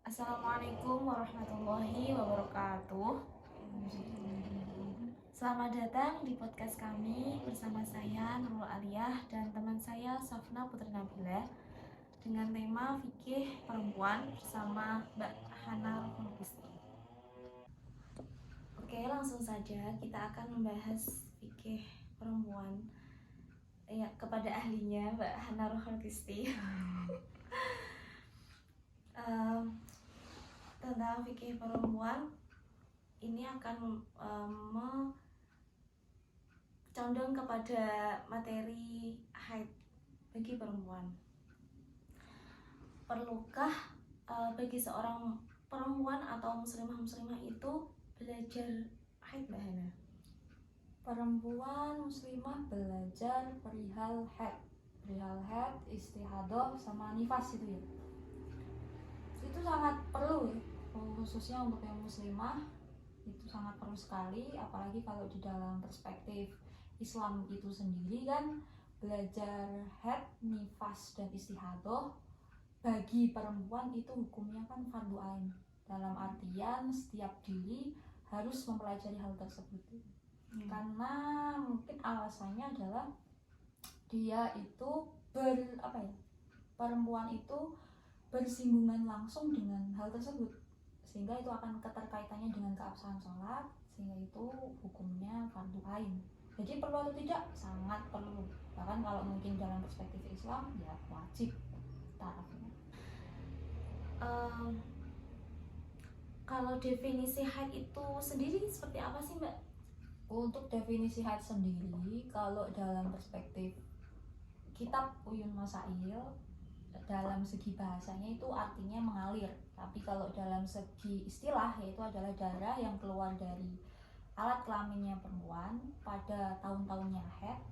Assalamualaikum warahmatullahi wabarakatuh. Selamat datang di podcast kami bersama saya Nurul Aliyah dan teman saya Safna Putri Nabila dengan tema fikih perempuan bersama Mbak Hana Ruhulisti. Oke, langsung saja kita akan membahas fikih perempuan kepada ahlinya Mbak Hana Ruhulisti. Tentang fikih perempuan ini akan condong kepada materi haid bagi perempuan. Perlukah bagi seorang perempuan atau muslimah itu belajar haid, Mbak Hana? Perempuan muslimah belajar perihal haid, istihadah sama nifas itu ya. Itu sangat perlu ya, khususnya untuk yang muslimah itu sangat perlu sekali, apalagi kalau di dalam perspektif Islam itu sendiri kan belajar haid, nifas dan istihadah bagi perempuan itu hukumnya kan fardu ain. Dalam artian setiap diri harus mempelajari hal tersebut. Karena mungkin alasannya adalah dia itu perempuan itu bersinggungan langsung dengan hal tersebut, sehingga itu akan keterkaitannya dengan keabsahan sholat, sehingga itu hukumnya fardu ain. Jadi perlu atau tidak? Sangat perlu. Bahkan kalau mungkin dalam perspektif Islam ya wajib tarafnya. Kalau definisi haid itu sendiri seperti apa sih, Mbak? Untuk definisi haid sendiri, kalau dalam perspektif kitab Uyun Masail, dalam segi bahasanya itu artinya mengalir. Tapi kalau dalam segi istilah, yaitu adalah darah yang keluar dari alat kelaminnya perempuan pada tahun-tahunnya haid,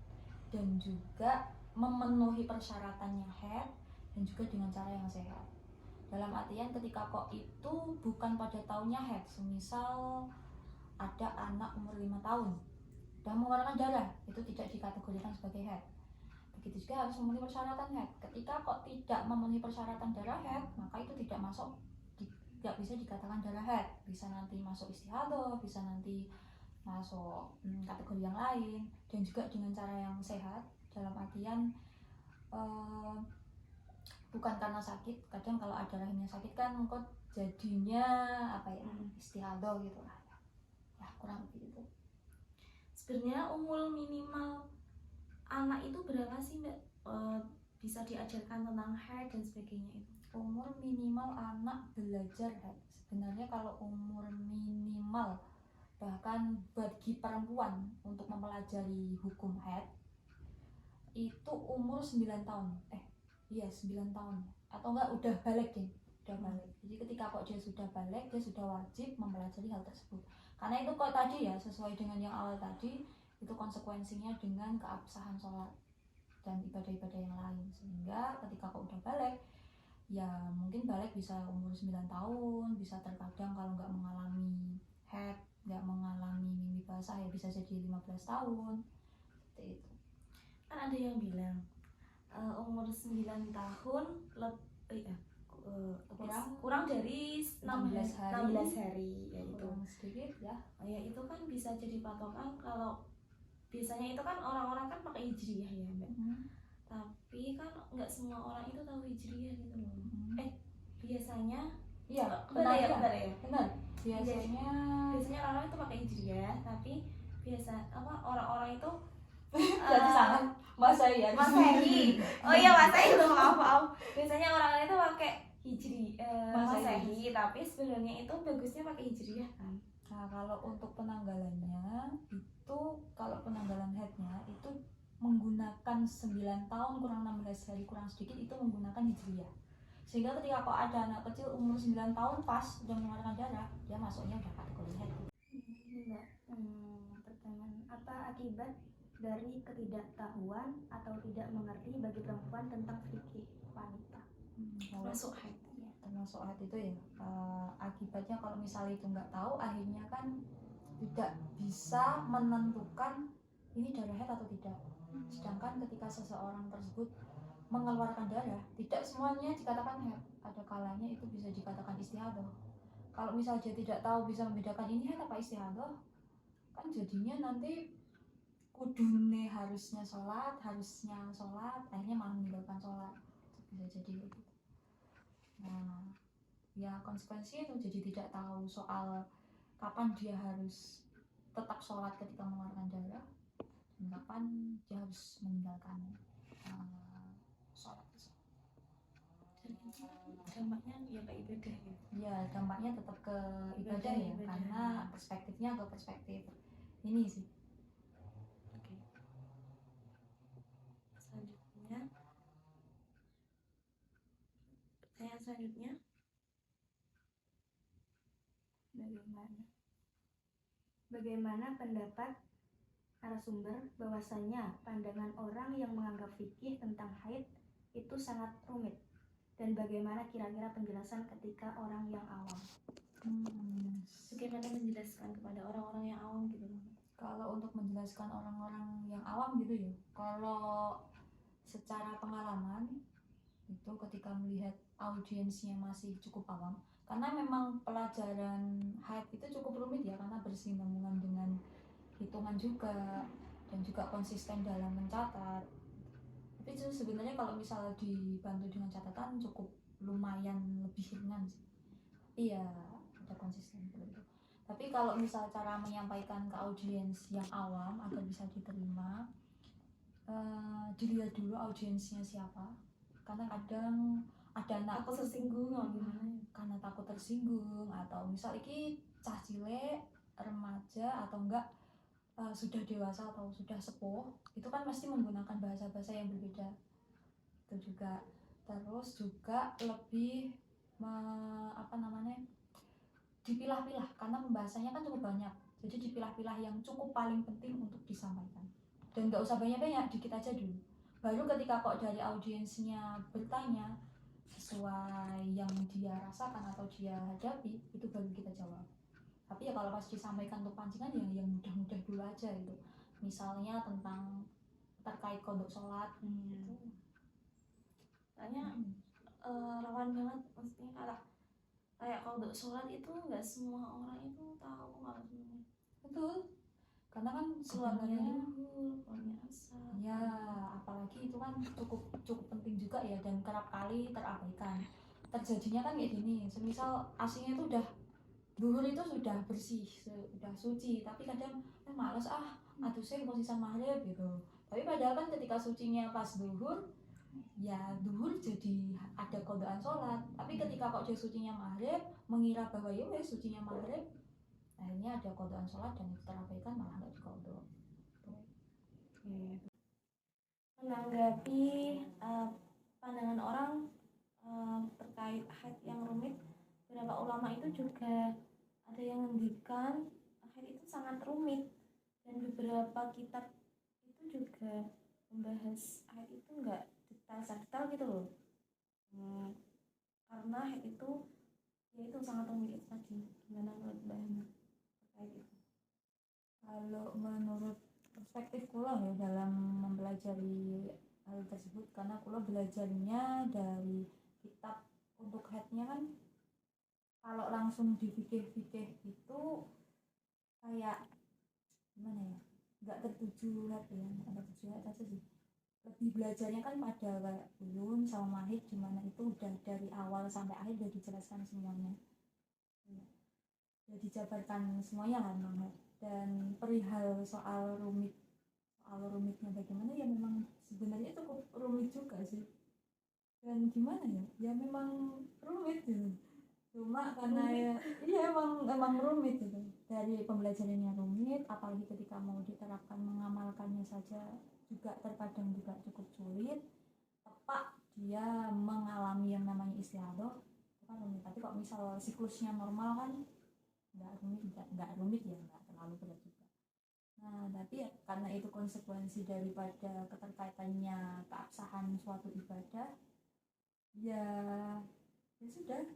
dan juga memenuhi persyaratannya haid, dan juga dengan cara yang sehat. Dalam artian ketika kok itu bukan pada tahunnya haid, semisal ada anak umur 5 tahun dan mengeluarkan darah, itu tidak dikategorikan sebagai haid. Begitu juga harus memenuhi persyaratan haid. Ketika kok tidak memenuhi persyaratan darah haid, maka itu tidak bisa dikatakan darah haid. Bisa nanti masuk istihadah, bisa nanti masuk kategori yang lain, dan juga dengan cara yang sehat. Dalam artian bukan karena sakit. Kadang kalau ada rahimnya sakit kan kok jadinya istihadah gitu lah. Ya kurang lebih itu. Sebenarnya umur minimal anak itu berapa sih, Mbak? Bisa diajarkan tentang haid dan sebagainya itu. Umur minimal anak belajar haid, sebenarnya kalau umur minimal bahkan bagi perempuan untuk mempelajari hukum haid itu umur 9 tahun. 9 tahun. Atau enggak udah balik deh. Udah balik. Jadi ketika kok dia sudah balik, dia sudah wajib mempelajari hal tersebut. Karena itu kok tadi ya, sesuai dengan yang awal tadi, itu konsekuensinya dengan keabsahan sholat dan ibadah-ibadah yang lain. Sehingga ketika kok udah balik, ya mungkin balik bisa umur 9 tahun, bisa terkadang kalau nggak mengalami haid, nggak mengalami mimpi basah ya bisa jadi 15 tahun. Seperti itu. Kan ada yang bilang umur 9 tahun kurang dari 16 hari ya itu. Kurang sedikit ya. Ya itu kan bisa jadi patokan. Kalau biasanya itu kan orang-orang kan pakai hijriyah ya, Mbak. Tapi kan nggak semua orang itu tahu hijriyah gitu loh. Biasanya iya, benar ya. Benar. Biasanya orang-orang itu pakai hijriyah, tapi orang-orang itu berarti sangat Masehi. Oh iya, Masehi loh, maaf. Biasanya orang itu pakai Masehi, tapi sebenarnya itu bagusnya pakai hijriyah kan. Nah, kalau untuk penanggalannya itu, kalau penanggalan haidnya itu menggunakan 9 tahun kurang 16 hari kurang sedikit itu menggunakan hijriyah. Sehingga ketika kok ada anak kecil umur 9 tahun pas sudah mengeluarkan darah, dia masuknya udah kategori haid. Pertanyaan, apa akibat dari ketidaktahuan atau tidak mengerti bagi perempuan tentang fikih wanita? Masuk haid. Termasuk haid itu ya, akibatnya kalau misalnya itu nggak tahu, akhirnya kan tidak bisa menentukan ini darah haid atau tidak. Sedangkan ketika seseorang tersebut mengeluarkan darah, tidak semuanya dikatakan haid. Ada kalanya itu bisa dikatakan istihadah. Kalau misal dia tidak tahu bisa membedakan ini haid apa istihadah, kan jadinya nanti kudune harusnya sholat, akhirnya malah meninggalkan sholat, bisa jadi gitu. Nah, ya konsekuensinya itu jadi tidak tahu soal kapan dia harus tetap sholat ketika mengeluarkan darah dan kapan dia harus meninggalkan sholat. Dan itu dampaknya ya ke ibadah gitu. Ya dampaknya tetap ke ibadah ya, Ibadah. karena perspektifnya ke perspektif ini sih. Oke. Selanjutnya, pertanyaan selanjutnya, Bagaimana pendapat narasumber bahwasanya pandangan orang yang menganggap fikih tentang haid itu sangat rumit, dan bagaimana kira-kira penjelasan ketika orang yang awam? bagaimana menjelaskan kepada orang-orang yang awam gitu? Kalau untuk menjelaskan orang-orang yang awam gitu ya, kalau secara pengalaman itu ketika melihat audiensnya masih cukup awam, karena memang pelajaran haid itu cukup rumit ya, karena bersinggungan dengan hitungan juga dan juga konsisten dalam mencatat. Tapi itu sebenarnya kalau misalnya dibantu dengan catatan cukup lumayan lebih ringan sih. Iya, ada konsisten gitu. Tapi kalau misal cara menyampaikan ke audiens yang awam agar bisa diterima, dilihat dulu audiensnya siapa, karena kadang ada anak Takut tersinggung atau gimana? karena takut tersinggung, atau misal iki cah cilik, remaja, atau enggak sudah dewasa atau sudah sepuh, itu kan pasti menggunakan bahasa-bahasa yang berbeda itu juga. Terus juga lebih dipilah-pilah, karena pembahasannya kan cukup banyak, jadi dipilah-pilah yang cukup paling penting untuk disampaikan, dan nggak usah banyak-banyak, dikit aja dulu, baru ketika kok dari audiensnya bertanya sesuai yang dia rasakan atau dia hadapi, itu baru kita jawab. Tapi ya kalau pas disampaikan untuk pancingan yang mudah-mudah dulu aja gitu, misalnya tentang terkait kodok sholat gitu. Soalnya rawan banget, maksudnya kayak kodok sholat itu nggak semua orang itu tahu kalau sebenarnya. Betul, karena kan Keluarnya sebenarnya dulu, keluarnya asal. ya apalagi itu kan cukup penting juga ya, dan kerap kali terabaikan. Terjadinya kan kayak gini, semisal aslinya itu udah duhur itu sudah bersih, sudah suci, tapi kadang males aduh saya posisan maghrib gitu. Tapi padahal kan ketika sucinya pas duhur, ya duhur jadi ada kodaan sholat. Tapi ketika kok dia sucinya maghrib, mengira bahwa ya wes sucinya maghrib, akhirnya ada kodaan sholat dan itu terabaikan, malah nggak dikodok. Menanggapi pandangan orang terkait haid yang rumit, beberapa ulama itu juga ada yang ngendikan haid itu sangat rumit, dan beberapa kitab itu juga membahas haid itu enggak detail gitu loh. Karena haid itu ya itu sangat rumit itu tadi. Gimana menurut Mbak Hana terkait itu? Kalau menurut perspektif kula ya dalam mempelajari hal tersebut, karena kula belajarnya dari kitab untuk haidnya kan, kalau langsung di fikih itu kayak gimana ya, nggak tertuju haid ya, ada tertuju haid aja sih. Lebih belajarnya kan pada kayak ulun sama mahid, dimana itu udah dari awal sampai akhir udah dijelaskan semuanya, udah dijabarkan semuanya kan banget. Dan perihal soal rumitnya bagaimana, ya memang sebenarnya cukup rumit juga sih. Dan gimana ya memang rumit gitu. Cuma karena iya emang rumit gitu. Dari pembelajarannya rumit, apalagi ketika mau diterapkan mengamalkannya saja juga terkadang juga cukup sulit. Tepat dia mengalami yang namanya istiadah itu kan rumit. Tapi kalau misal siklusnya normal kan nggak rumit ya, nggak terlalu berat juga. Nah tapi ya karena itu konsekuensi daripada keterkaitannya keabsahan suatu ibadah, ya sudah,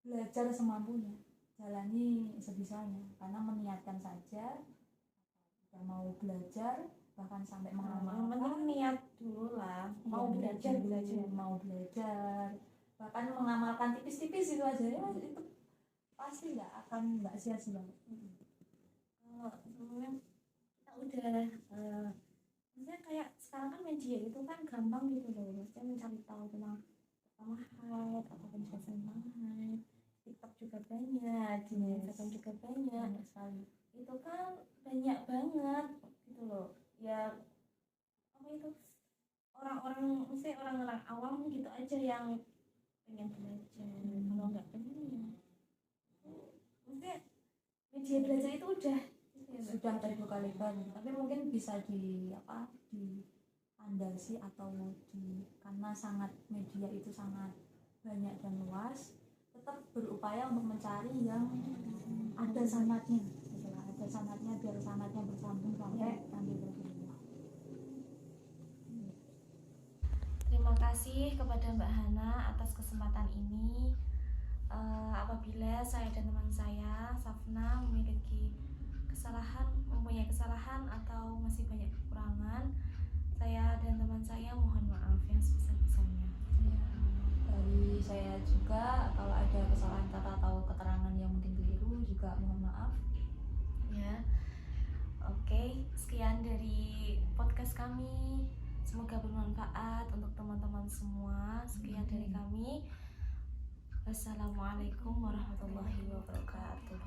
belajar semampunya, jalani sebisanya, karena meniatkan saja. Udah mau belajar bahkan sampai mengamalkan, Yang penting niat dulu lah, mau belajar mau belajar bahkan mengamalkan tipis-tipis itu aja ya, itu pasti nggak sia-sia. Kalau sebelumnya kita udah maksudnya kayak sekarang kan media itu kan gampang gitu loh, maksudnya mencari tahu tentang pertama haid atau penjelasan tentang haid. TikTok juga banyak, di Instagram juga banyak. Banyak sekali. Itu kan banyak banget gitu loh ya, apa itu, orang-orang mesti orang-orang awam gitu aja yang pengen belajar. Kalau nggak pengen ya maksudnya media belajar itu udah gitu ya, Mbak. Sudah terbuka lebar, tapi mungkin bisa diandasi atau karena sangat media itu sangat banyak dan luas, tetap berupaya untuk mencari yang ada sanadnya, ada sanadnya biar sanadnya bersambung sampai nanti berikutnya. Terima kasih kepada Mbak Hana atas kesempatan ini. Apabila saya dan teman saya Safna mempunyai kesalahan atau masih banyak kekurangan, saya dan teman saya mohon maaf yang sebesar-besarnya. Ya, dari saya juga kalau ada kesalahan kata atau keterangan yang mungkin keliru juga mohon maaf. Ya, oke, sekian dari podcast kami. Semoga bermanfaat untuk teman-teman semua. Sekian dari kami. Wassalamualaikum warahmatullahi wabarakatuh.